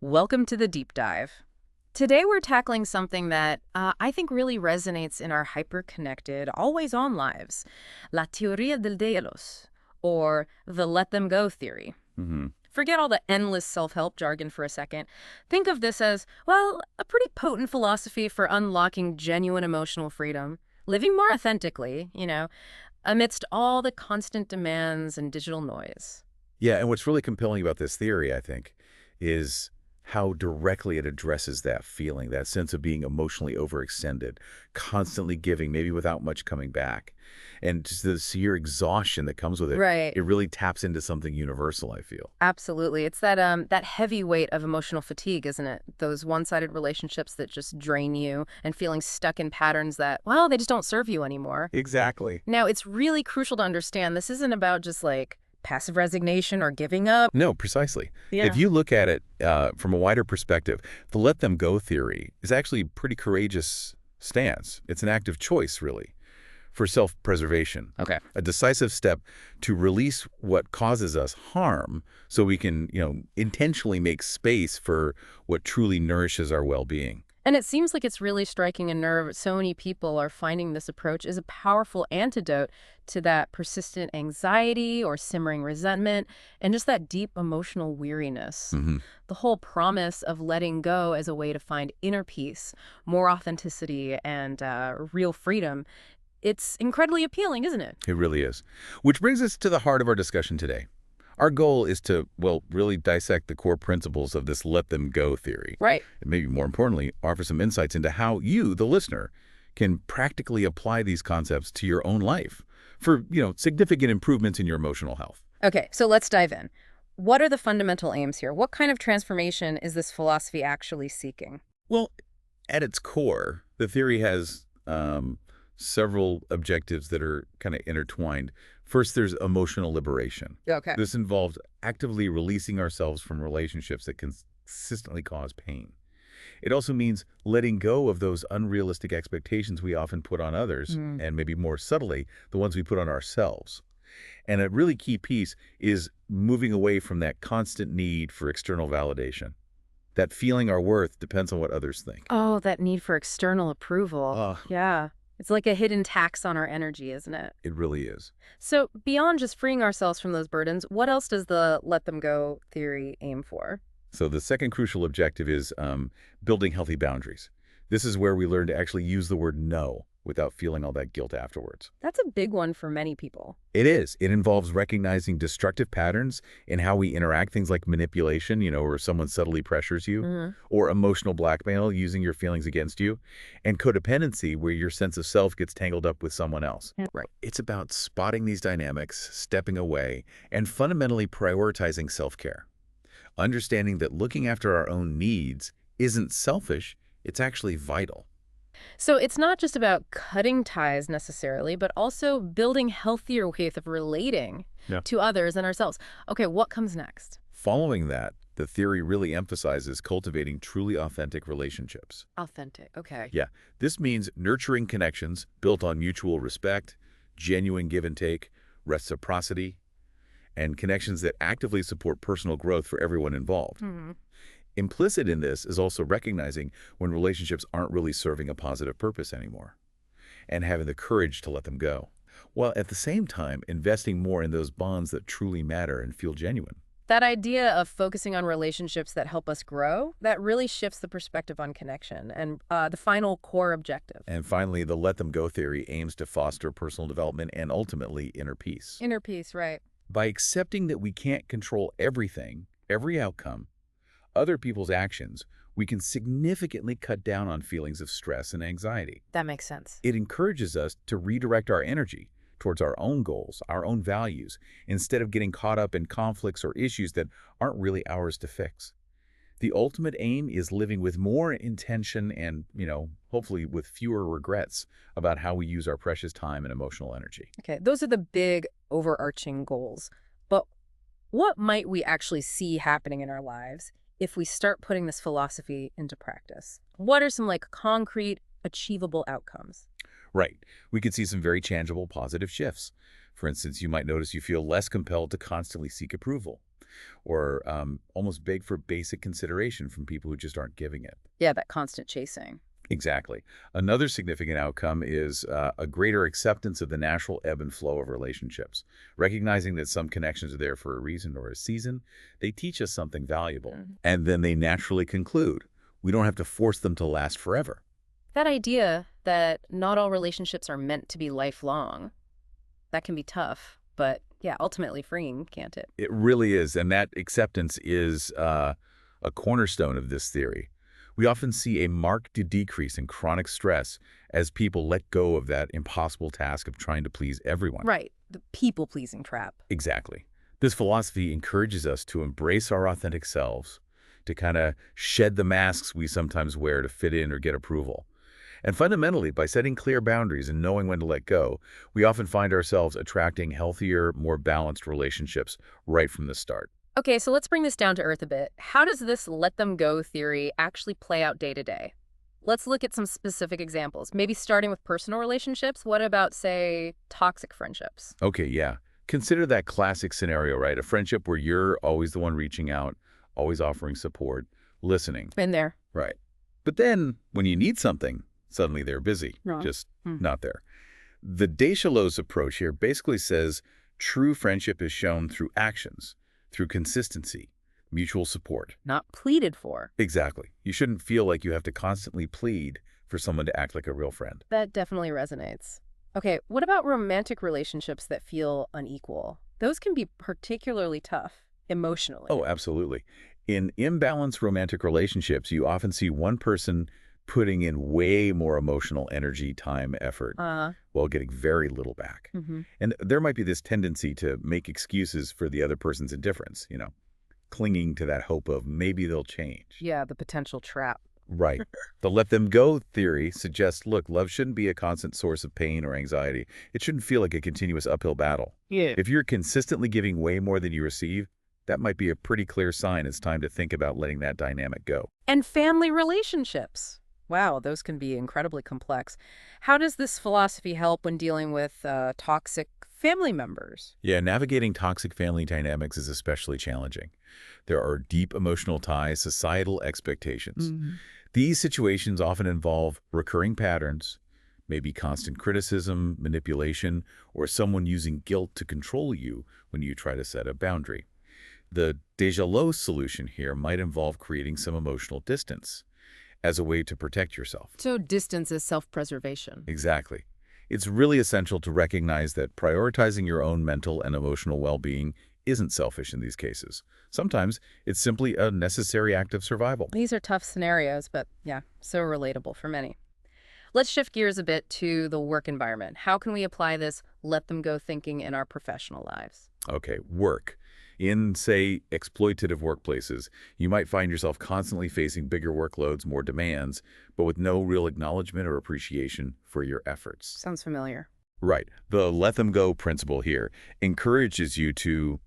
Welcome to the deep dive. Today we're tackling something that I think really resonates in our hyper-connected, always-on lives. La teoría del delos, or the let them go theory. hmm Forget all the endless self-help jargon for a second. Think of this as, well, a pretty potent philosophy for unlocking genuine emotional freedom, living more authentically, amidst all the constant demands and digital noise. Yeah, and what's really compelling about this theory, I think, is how directly it addresses that feeling, that sense of being emotionally overextended, constantly giving, maybe without much coming back. And just the sheer exhaustion that comes with it, Right. it really taps into something universal, I feel. Absolutely. It's that heavy weight of emotional fatigue, isn't it? Those one-sided relationships that just drain you and feeling stuck in patterns that, well, they just don't serve you anymore. Exactly. Now, it's really crucial to understand this isn't about just like passive resignation or giving up. No, precisely. Yeah. If you look at it from a wider perspective, the let them go theory is actually a pretty courageous stance. It's an act of choice, really, for self-preservation. Okay. A decisive step to release what causes us harm so we can, intentionally make space for what truly nourishes our well-being. And it seems like it's really striking a nerve. So many people are finding this approach is a powerful antidote to that persistent anxiety or simmering resentment and just that deep emotional weariness. hmm The whole promise of letting go as a way to find inner peace, more authenticity, and real freedom. It's incredibly appealing, isn't it? It really is. Which brings us to the heart of our discussion today. Our goal is to, well, really dissect the core principles of this let them go theory. Right. And maybe more importantly, offer some insights into how you, the listener, can practically apply these concepts to your own life for, significant improvements in your emotional health. Okay, so let's dive in. What are the fundamental aims here? What kind of transformation is this philosophy actually seeking? Well, at its core, the theory has several objectives that are kind of intertwined. First, there's emotional liberation. Okay. This involves actively releasing ourselves from relationships that consistently cause pain. It also means letting go of those unrealistic expectations we often put on others, and maybe more subtly, the ones we put on ourselves. And a really key piece is moving away from that constant need for external validation. That feeling our worth depends on what others think. Oh, that need for external approval. Ah, Yeah. It's like a hidden tax on our energy, isn't it? it really is. So beyond just freeing ourselves from those burdens, what else does the let them go theory aim for? So the second crucial objective is building healthy boundaries. This is where we learn to actually use the word no without feeling all that guilt afterwards. That's a big one for many people. It is. It involves recognizing destructive patterns in how we interact, things like manipulation, where someone subtly pressures you, or emotional blackmail, using your feelings against you, and codependency, where your sense of self gets tangled up with someone else. Right. It's about spotting these dynamics, stepping away, and fundamentally prioritizing self-care. Understanding that looking after our own needs isn't selfish, it's actually vital. So it's not just about cutting ties necessarily, but also building healthier ways of relating Yeah. to others and ourselves. Okay, what comes next? Following that, the theory really emphasizes cultivating truly authentic relationships. Authentic. Okay. Yeah, this means nurturing connections built on mutual respect, genuine give and take, reciprocity, and connections that actively support personal growth for everyone involved. Implicit in this is also recognizing when relationships aren't really serving a positive purpose anymore and having the courage to let them go, while at the same time investing more in those bonds that truly matter and feel genuine. That idea of focusing on relationships that help us grow, that really shifts the perspective on connection and the final core objective. And finally, the let them go theory aims to foster personal development and ultimately inner peace. Inner peace, right. By accepting that we can't control everything, every outcome, other people's actions, we can significantly cut down on feelings of stress and anxiety. That makes sense. It encourages us to redirect our energy towards our own goals, our own values, instead of getting caught up in conflicts or issues that aren't really ours to fix. The ultimate aim is living with more intention and, hopefully with fewer regrets about how we use our precious time and emotional energy. Okay, those are the big overarching goals. But what might we actually see happening in our lives if we start putting this philosophy into practice? What are some concrete, achievable outcomes? Right. We could see some very tangible positive shifts. For instance, you might notice you feel less compelled to constantly seek approval. or almost beg for basic consideration from people who just aren't giving it. Yeah, that constant chasing. Exactly. Another significant outcome is a greater acceptance of the natural ebb and flow of relationships. Recognizing that some connections are there for a reason or a season, they teach us something valuable. And then they naturally conclude. We don't have to force them to last forever. That idea that not all relationships are meant to be lifelong, that can be tough, but yeah, ultimately freeing, can't it? It really is, and that acceptance is a cornerstone of this theory. We often see a marked decrease in chronic stress as people let go of that impossible task of trying to please everyone. Right, the people-pleasing trap. Exactly. This philosophy encourages us to embrace our authentic selves, to kind of shed the masks we sometimes wear to fit in or get approval. And fundamentally, by setting clear boundaries and knowing when to let go, we often find ourselves attracting healthier, more balanced relationships right from the start. Okay, so let's bring this down to earth a bit. How does this let them go theory actually play out day to day? Let's look at some specific examples. Maybe starting with personal relationships. What about, say, toxic friendships? Okay, yeah. Consider that classic scenario, right? A friendship where you're always the one reaching out, always offering support, listening. Been there. Right. But then, when you need something, suddenly they're busy, Wrong. just not there. The Deschalot's approach here basically says true friendship is shown through actions, through consistency, mutual support. Not pleaded for. Exactly. You shouldn't feel like you have to constantly plead for someone to act like a real friend. That definitely resonates. Okay, what about romantic relationships that feel unequal? Those can be particularly tough emotionally. Oh, absolutely. In imbalanced romantic relationships, you often see one person putting in way more emotional energy, time, effort, while getting very little back. And there might be this tendency to make excuses for the other person's indifference, clinging to that hope of maybe they'll change. Yeah, the potential trap. Right. The let them go theory suggests, look, love shouldn't be a constant source of pain or anxiety. It shouldn't feel like a continuous uphill battle. Yeah. If you're consistently giving way more than you receive, that might be a pretty clear sign it's time to think about letting that dynamic go. And family relationships. Wow, those can be incredibly complex. How does this philosophy help when dealing with toxic family members? Yeah, navigating toxic family dynamics is especially challenging. There are deep emotional ties, societal expectations. These situations often involve recurring patterns, maybe constant criticism, manipulation, or someone using guilt to control you when you try to set a boundary. The Deschalot's solution here might involve creating some emotional distance as a way to protect yourself. So distance is self-preservation. Exactly. It's really essential to recognize that prioritizing your own mental and emotional well-being isn't selfish in these cases. Sometimes it's simply a necessary act of survival. These are tough scenarios, but yeah, so relatable for many. Let's shift gears a bit to the work environment. How can we apply this let them go thinking in our professional lives? Okay, work. In, say, exploitative workplaces, you might find yourself constantly facing bigger workloads, more demands, but with no real acknowledgement or appreciation for your efforts. Sounds familiar. Right. The let them go principle here encourages you to,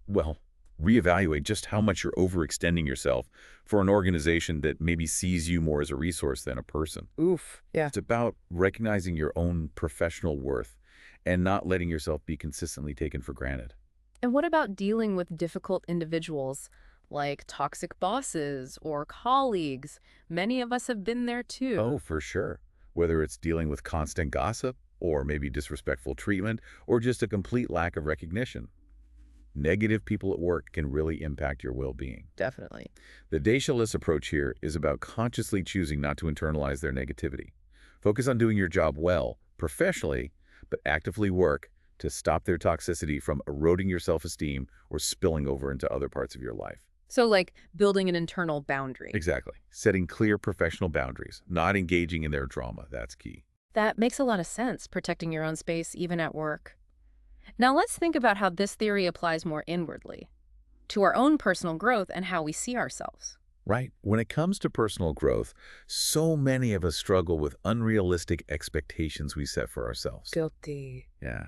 well, reevaluate just how much you're overextending yourself for an organization that maybe sees you more as a resource than a person. Oof. Yeah. It's about recognizing your own professional worth and not letting yourself be consistently taken for granted. And what about dealing with difficult individuals like toxic bosses or colleagues? Many of us have been there too. Oh, for sure. Whether it's dealing with constant gossip or maybe disrespectful treatment or just a complete lack of recognition. Negative people at work can really impact your well-being. Definitely. The Deschalot's approach here is about consciously choosing not to internalize their negativity. Focus on doing your job well, professionally, but actively work to stop their toxicity from eroding your self-esteem or spilling over into other parts of your life. So like building an internal boundary. Exactly. Setting clear professional boundaries, not engaging in their drama. That's key. That makes a lot of sense, protecting your own space even at work. Now let's think about how this theory applies more inwardly, to our own personal growth and how we see ourselves. Right. When it comes to personal growth, so many of us struggle with unrealistic expectations we set for ourselves. Guilty. Yeah.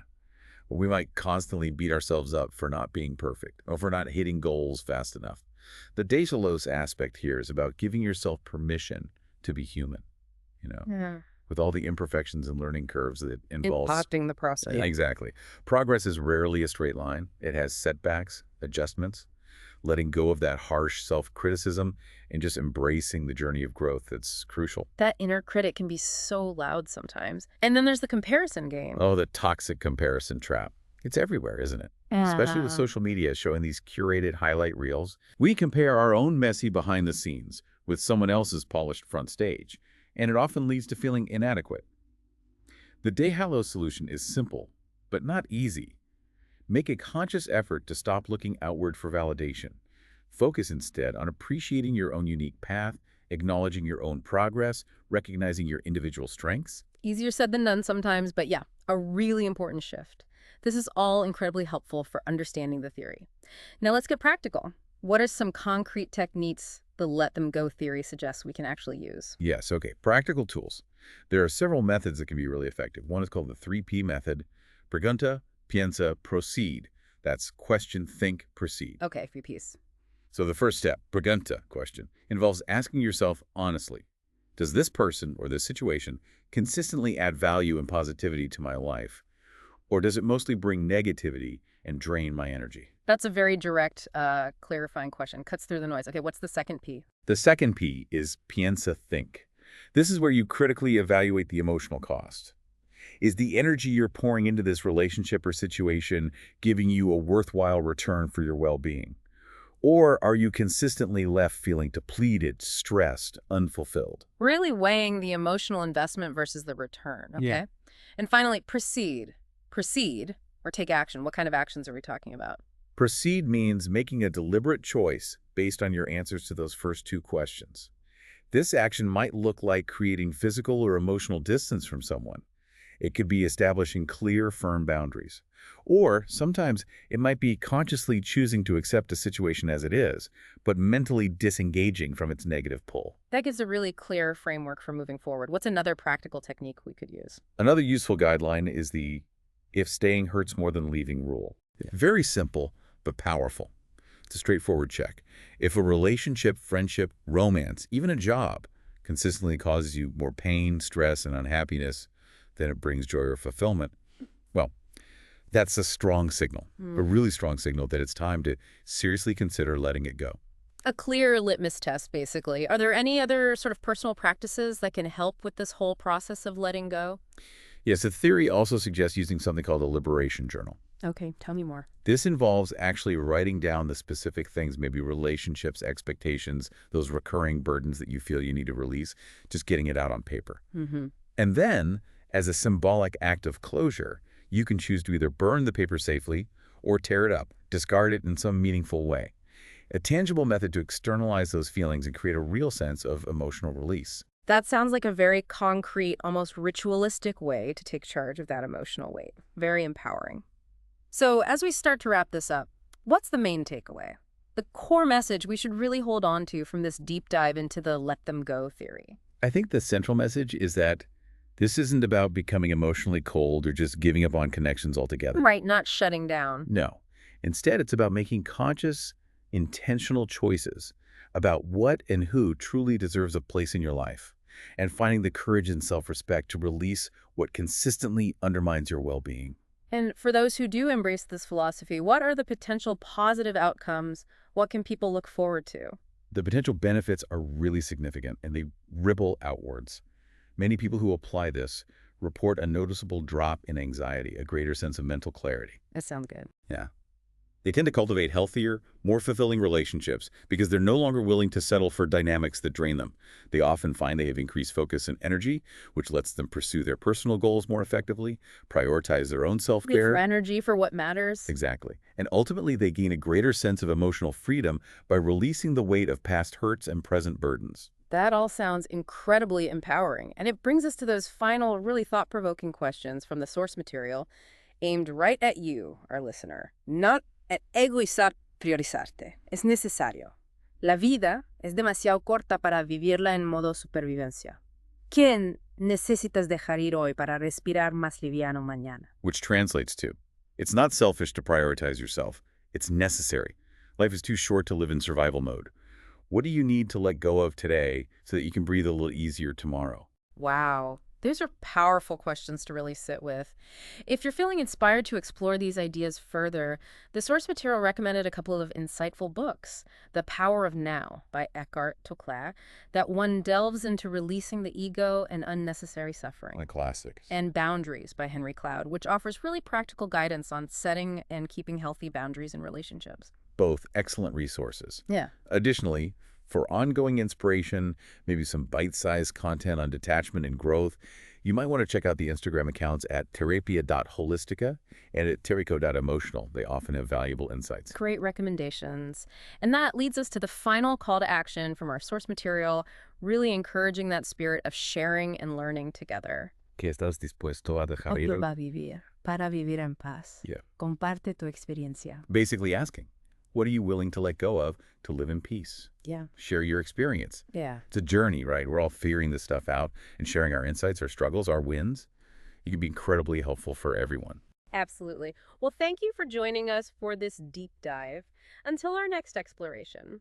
We might constantly beat ourselves up for not being perfect or for not hitting goals fast enough. The Deschalot's aspect here is about giving yourself permission to be human, with all the imperfections and learning curves that it involves. Impacting the process. Exactly. Progress is rarely a straight line. It has setbacks, adjustments. letting go of that harsh self-criticism and just embracing the journey of growth that's crucial. That inner critic can be so loud sometimes. And then there's the comparison game. Oh, the toxic comparison trap. It's everywhere, isn't it? Especially with Yeah. social media showing these curated highlight reels. We compare our own messy behind the scenes with someone else's polished front stage, and it often leads to feeling inadequate. The Day Hallow solution is simple, but not easy. Make a conscious effort to stop looking outward for validation. Focus instead on appreciating your own unique path, acknowledging your own progress, recognizing your individual strengths. Easier said than done sometimes, but yeah, a really important shift. This is all incredibly helpful for understanding the theory. Now let's get practical. What are some concrete techniques the let them go theory suggests we can actually use? Yes, okay. Practical tools. There are several methods that can be really effective. One is called the 3P method. Pregunta, piensa, proceed. That's question, think, proceed. Okay, free piece. So the first step, pregunta question, involves asking yourself honestly, does this person or this situation consistently add value and positivity to my life? Or does it mostly bring negativity and drain my energy? That's a very direct, clarifying question. Cuts through the noise. Okay, what's the second P? The second P is piensa, think. This is where you critically evaluate the emotional cost. Is the energy you're pouring into this relationship or situation giving you a worthwhile return for your well-being? Or are you consistently left feeling depleted, stressed, unfulfilled? Really weighing the emotional investment versus the return, okay? Yeah. And finally, proceed. Proceed, or take action. What kind of actions are we talking about? Proceed means making a deliberate choice based on your answers to those first two questions. This action might look like creating physical or emotional distance from someone. It could be establishing clear, firm boundaries. Or sometimes it might be consciously choosing to accept a situation as it is, but mentally disengaging from its negative pull. That gives a really clear framework for moving forward. What's another practical technique we could use? Another useful guideline is the if staying hurts more than leaving rule. Very simple, but powerful. It's a straightforward check. If a relationship, friendship, romance, even a job consistently causes you more pain, stress, and unhappiness than it brings joy or fulfillment, well, that's a strong signal, a really strong signal that it's time to seriously consider letting it go. A clear litmus test, basically. Are there any other sort of personal practices that can help with this whole process of letting go? Yes, the theory also suggests using something called a liberation journal. Okay, tell me more. This involves actually writing down the specific things, maybe relationships, expectations, those recurring burdens that you feel you need to release, just getting it out on paper. Mm-hmm. And then, as a symbolic act of closure, you can choose to either burn the paper safely or tear it up, discard it in some meaningful way. A tangible method to externalize those feelings and create a real sense of emotional release. That sounds like a very concrete, almost ritualistic way to take charge of that emotional weight. Very empowering. So as we start to wrap this up, what's the main takeaway? The core message we should really hold on to from this deep dive into the let them go theory. I think the central message is that this isn't about becoming emotionally cold or just giving up on connections altogether. Right, not shutting down. No. Instead, it's about making conscious, intentional choices about what and who truly deserves a place in your life, and finding the courage and self-respect to release what consistently undermines your well-being. And for those who do embrace this philosophy, what are the potential positive outcomes? What can people look forward to? The potential benefits are really significant, and they ripple outwards. Many people who apply this report a noticeable drop in anxiety, a greater sense of mental clarity. That sounds good. Yeah. They tend to cultivate healthier, more fulfilling relationships because they're no longer willing to settle for dynamics that drain them. They often find they have increased focus and energy, which lets them pursue their personal goals more effectively, prioritize their own self-care. For energy, for what matters. Exactly. And ultimately, they gain a greater sense of emotional freedom by releasing the weight of past hurts and present burdens. That all sounds incredibly empowering. And it brings us to those final, really thought-provoking questions from the source material aimed right at you, our listener. Not at egoizar priorizarte. Es necesario. La vida es demasiado corta para vivirla en modo supervivencia. ¿Quién necesitas dejar ir hoy para respirar más liviano mañana? Which translates to, it's not selfish to prioritize yourself. It's necessary. Life is too short to live in survival mode. What do you need to let go of today so that you can breathe a little easier tomorrow? Wow. Those are powerful questions to really sit with. If you're feeling inspired to explore these ideas further, the source material recommended a couple of insightful books. The Power of Now by Eckhart Tolle, that one delves into releasing the ego and unnecessary suffering. Like classics. And Boundaries by Henry Cloud, which offers really practical guidance on setting and keeping healthy boundaries in relationships. Both excellent resources. Yeah. Additionally, for ongoing inspiration, maybe some bite-sized content on detachment and growth, you might want to check out the Instagram accounts at terapia.holistica and at terrico.emotional. They often have valuable insights. Great recommendations. And that leads us to the final call to action from our source material, really encouraging that spirit of sharing and learning together. ¿Qué estás dispuesto a dejar ir? Otro va a vivir para vivir en paz. Yeah. Comparte tu experiencia. Basically asking, what are you willing to let go of to live in peace? Yeah. Share your experience. Yeah. It's a journey, right? We're all figuring this stuff out and sharing our insights, our struggles, our wins. It can be incredibly helpful for everyone. Absolutely. Well, thank you for joining us for this deep dive. Until our next exploration.